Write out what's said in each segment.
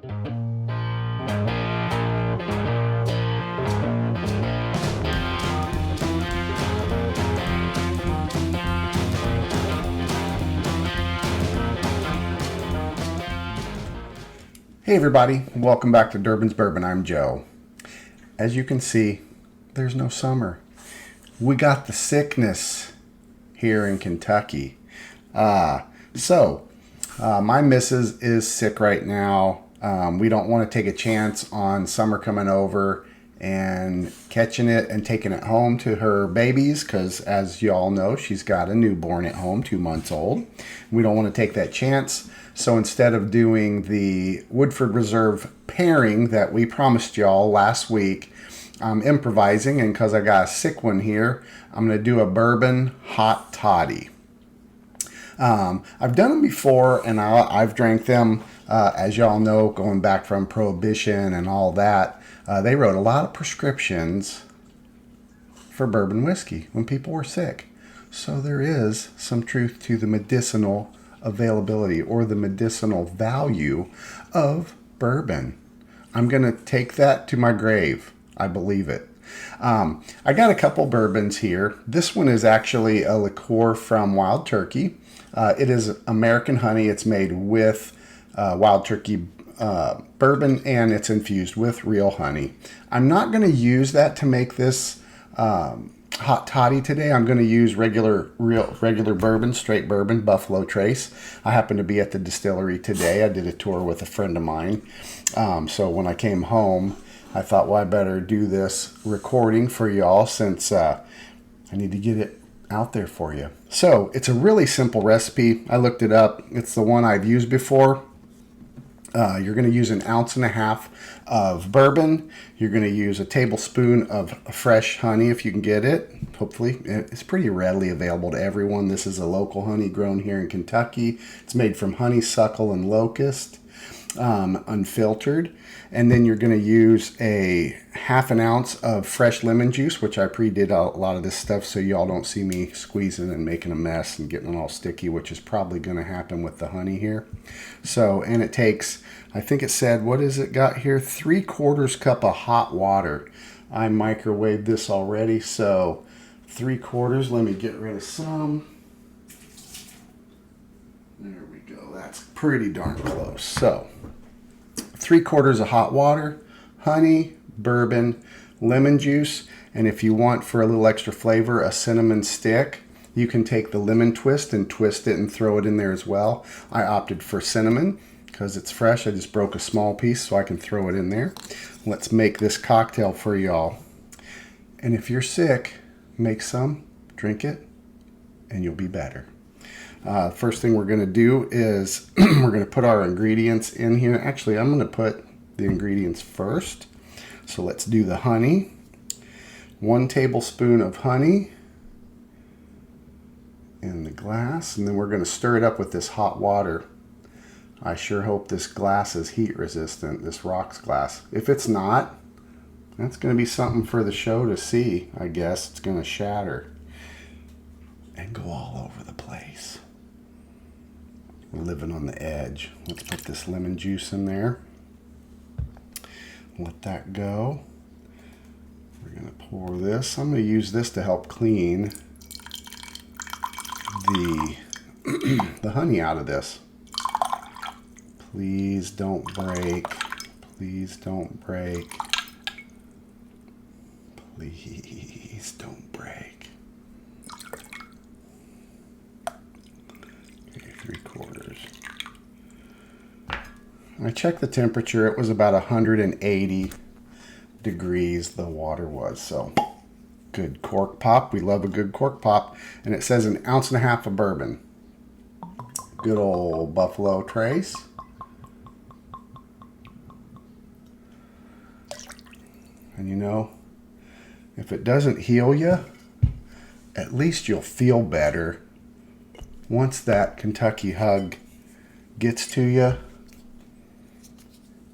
Hey everybody, welcome back to Durbin's Bourbon. I'm Joe. As you can see, there's no summer. We got the sickness here in Kentucky. My missus is sick right now. We don't want to take a chance on summer coming over and catching it and taking it home to her babies because, as you all know, she's got a newborn at home, 2 months old. We don't want to take that chance. So instead of doing the Woodford Reserve pairing that we promised y'all last week, I'm improvising, and because I got a sick one here, I'm going to do a Bourbon Hot Toddy. I've done them before, and I've drank them, as y'all know, going back from Prohibition and all that. They wrote a lot of prescriptions for bourbon whiskey when people were sick. So there is some truth to the medicinal availability or the medicinal value of bourbon. I'm going to take that to my grave. I believe it. I got a couple bourbons here. This one is actually a liqueur from Wild Turkey. It is American honey. It's made with Wild Turkey bourbon, and it's infused with real honey. I'm not going to use that to make this hot toddy today. I'm going to use regular bourbon, straight bourbon, Buffalo Trace. I happened to be at the distillery today. I did a tour with a friend of mine. So when I came home, I thought, well, I better do this recording for y'all since I need to get it out there for you. So it's a really simple recipe. I looked it up. It's the one I've used before. You're going to use 1.5 ounces of bourbon. You're going to use a tablespoon of fresh honey if you can get it. Hopefully, it's pretty readily available to everyone. This is a local honey grown here in Kentucky. It's made from honeysuckle and locust, unfiltered. And then you're going to use a 1/2 ounce of fresh lemon juice, which I pre-did a lot of this stuff so y'all don't see me squeezing and making a mess and getting it all sticky, which is probably going to happen with the honey here. So, and it takes, I think it said, what is it got here? 3/4 cup of hot water. I microwaved this already, so 3/4. Let me get rid of some. There we go. That's pretty darn close. So 3/4 of hot water, honey, bourbon, lemon juice, and if you want for a little extra flavor, a cinnamon stick. You can take the lemon twist and twist it and throw it in there as well. I opted for cinnamon because it's fresh. I just broke a small piece so I can throw it in there. Let's make this cocktail for y'all. And if you're sick, make some, drink it, and you'll be better. First thing we're going to do is we're going to put our ingredients in here. Actually, I'm going to put the ingredients first. So let's do the honey. 1 tablespoon of honey in the glass. And then we're going to stir it up with this hot water. I sure hope this glass is heat resistant, this rocks glass. If it's not, that's going to be something for the show to see, I guess. It's going to shatter and go all over the place. We're living on the edge. Let's put this lemon juice in there. Let that go. We're going to pour this. I'm going to use this to help clean the honey out of this. Please don't break. Please don't break. Please don't break. Okay, 3/4. I checked the temperature. It was about 180 degrees the water was. So good cork pop. We love a good cork pop. And it says 1.5 ounces of bourbon. Good old Buffalo Trace. And you know, if it doesn't heal you, at least you'll feel better. Once that Kentucky hug gets to you,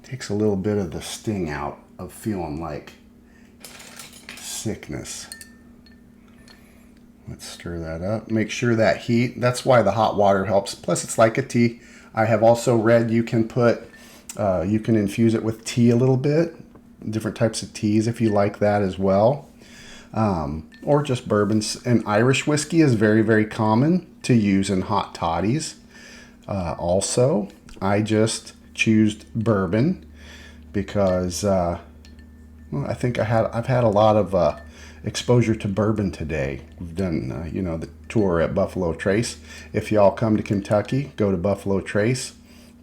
takes a little bit of the sting out of feeling like sickness. Let's stir that up. Make sure that heat, that's why the hot water helps. Plus it's like a tea. I have also read you can put You can infuse it with tea a little bit, different types of teas if you like that as well, or just bourbons. And Irish whiskey is very, very common to use in hot toddies. Also, I just choose bourbon because well, I think I've had a lot of exposure to bourbon today. We've done the tour at Buffalo Trace. If y'all come to Kentucky, go to Buffalo Trace,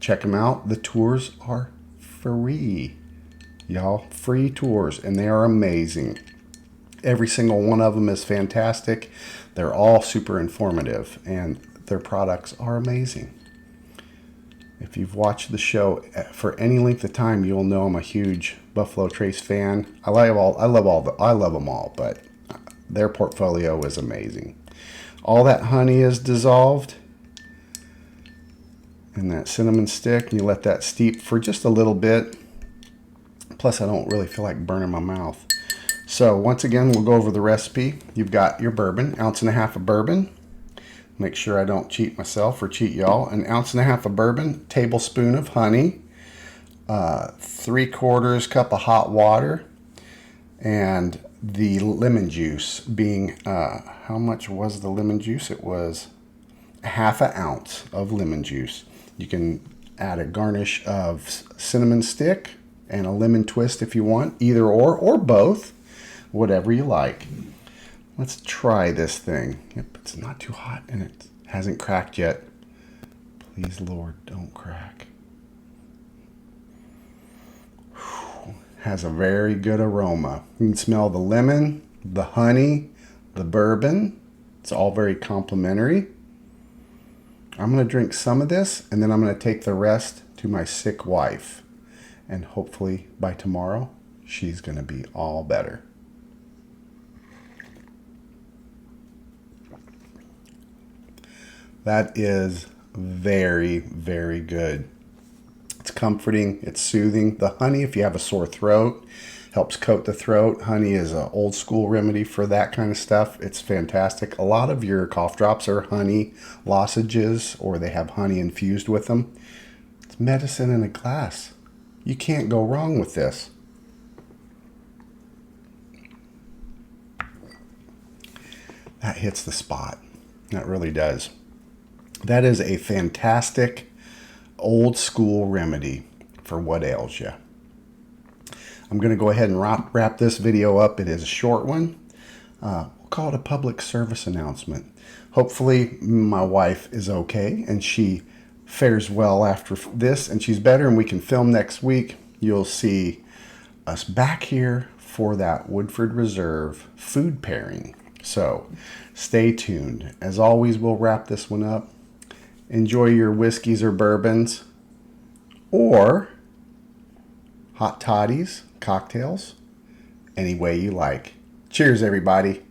check them out. The tours are free, y'all, free tours, and they are amazing. Every single one of them is fantastic. They're all super informative, and their products are amazing. If you've watched the show for any length of time, you'll know I'm a huge Buffalo Trace fan. I love them all, but their portfolio is amazing. All that honey is dissolved in that cinnamon stick, and you let that steep for just a little bit. Plus, I don't really feel like burning my mouth. So once again, we'll go over the recipe. You've got your bourbon, 1.5 ounces of bourbon. Make sure I don't cheat myself or cheat y'all. 1.5 ounces of bourbon, tablespoon of honey, 3/4 cup of hot water, and the lemon juice being, how much was the lemon juice? It was 1/2 ounce of lemon juice. You can add a garnish of cinnamon stick and a lemon twist if you want, either or both, whatever you like. Let's try this thing. Yep, it's not too hot and it hasn't cracked yet. Please, Lord, don't crack. Whew. Has a very good aroma. You can smell the lemon, the honey, the bourbon. It's all very complimentary. I'm going to drink some of this, and then I'm going to take the rest to my sick wife. And hopefully by tomorrow, she's going to be all better. That is very, very good. It's comforting. It's soothing. The honey, if you have a sore throat, helps coat the throat. Honey is an old school remedy for that kind of stuff. It's fantastic. A lot of your cough drops are honey lozenges, or they have honey infused with them. It's medicine in a glass. You can't go wrong with this. That hits the spot. That really does. That is a fantastic old school remedy for what ails you. I'm going to go ahead and wrap this video up. It is a short one. We'll call it a public service announcement. Hopefully my wife is okay and she fares well after this and she's better and we can film next week. You'll see us back here for that Woodford Reserve food pairing. So stay tuned. As always, we'll wrap this one up. Enjoy your whiskeys or bourbons or hot toddies, cocktails, any way you like. Cheers, everybody.